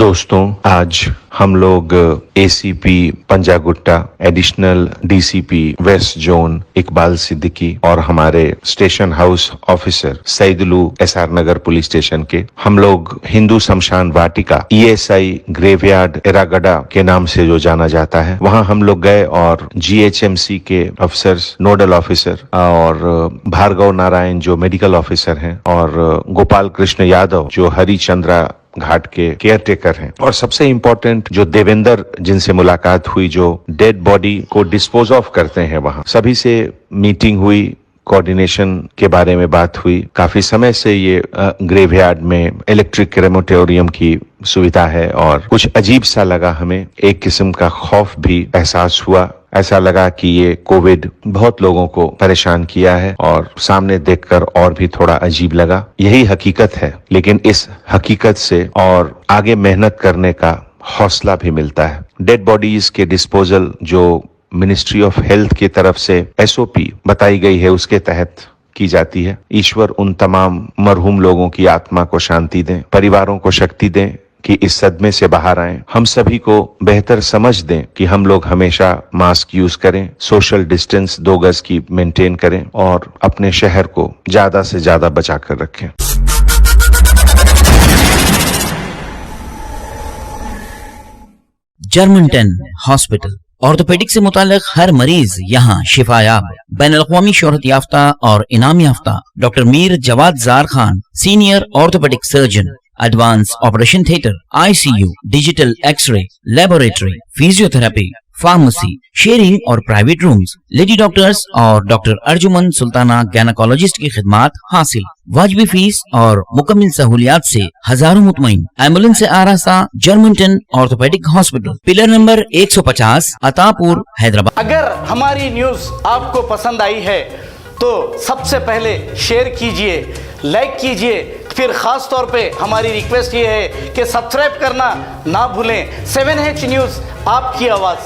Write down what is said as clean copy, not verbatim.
दोस्तों, आज हम लोग ACP Panjagutta, additional DCP west zone Iqbal Siddiqui और हमारे स्टेशन हाउस ऑफिसर सईदुलू एसआर नगर पुलिस स्टेशन के हम लोग हिंदू शमशान वाटिका ईएसआई ग्रेवयार्ड एरागडा के नाम से जो जाना जाता है, वहां हम लोग गए और जीएचएमसी के अफसर्स, नोडल ऑफिसर और भार्गव नारायण जो मेडिकल ऑफिसर हैं और गोपाल कृष्ण यादव जो हरिचंद्रा घाट के केयर टेकर हैं और सबसे इम्पोर्टेंट जो देवेंद्र जिनसे मुलाकात हुई, जो डेड बॉडी को डिस्पोज ऑफ करते हैं, वहां सभी से मीटिंग हुई, कोऑर्डिनेशन के बारे में बात हुई। काफी समय से ये ग्रेवयार्ड में इलेक्ट्रिक क्रेमेटोरियम की सुविधा है और कुछ अजीब सा लगा हमें, एक किस्म का खौफ भी एहसास हुआ। ऐसा लगा कि ये कोविड बहुत लोगों को परेशान किया है और सामने देखकर और भी थोड़ा अजीब लगा। यही हकीकत है, लेकिन इस हकीकत से और आगे मेहनत करने का हौसला भी मिलता है। डेड बॉडीज के डिस्पोजल जो मिनिस्ट्री ऑफ हेल्थ की तरफ से एसओपी बताई गई है, उसके तहत की जाती है। ईश्वर उन तमाम मरहूम लोगों की आत्मा को शांति दें, परिवारों को शक्ति दें कि इस सदमे से बाहर आएं। हम सभी को बेहतर समझ दें कि हम लोग हमेशा मास्क यूज करें, सोशल डिस्टेंस 2 गज की मेंटेन करें और अपने शहर को ज्यादा से ज्यादा बचा कर रखें। जर्मनटन हॉस्पिटल ऑर्थोपेडिक से मुताल्लिक हर मरीज यहाँ शिफायाब। बैनुल-अक़वामी शोहरत याफ्ता और इनाम याफ्ता doctor Mir Jawad Zar Khan, senior orthopaedic surgeon, advance operation theatre, ICU, digital X ray, laboratory, physiotherapy, pharmacy, sharing और प्राइवेट रूम्स, लेडी डॉक्टर्स और डॉक्टर अर्जुमन सुल्ताना गायनेकोलॉजिस्ट की खिदमात हासिल। वाजिबी फीस और मुकम्मल सहूलियात से हजारों मुतमईन। एम्बुलेंस से आरास्ता Germanten orthopaedic hospital, pillar number 150, Attapur, Hyderabad. अगर हमारी न्यूज आपको पसंद आई है तो सबसे पहले शेयर कीजिए, लाइक कीजिए, फिर खास तौर पे हमारी रिक्वेस्ट ये है कि सब्सक्राइब करना ना भूलें। 7H न्यूज़, आपकी आवाज़।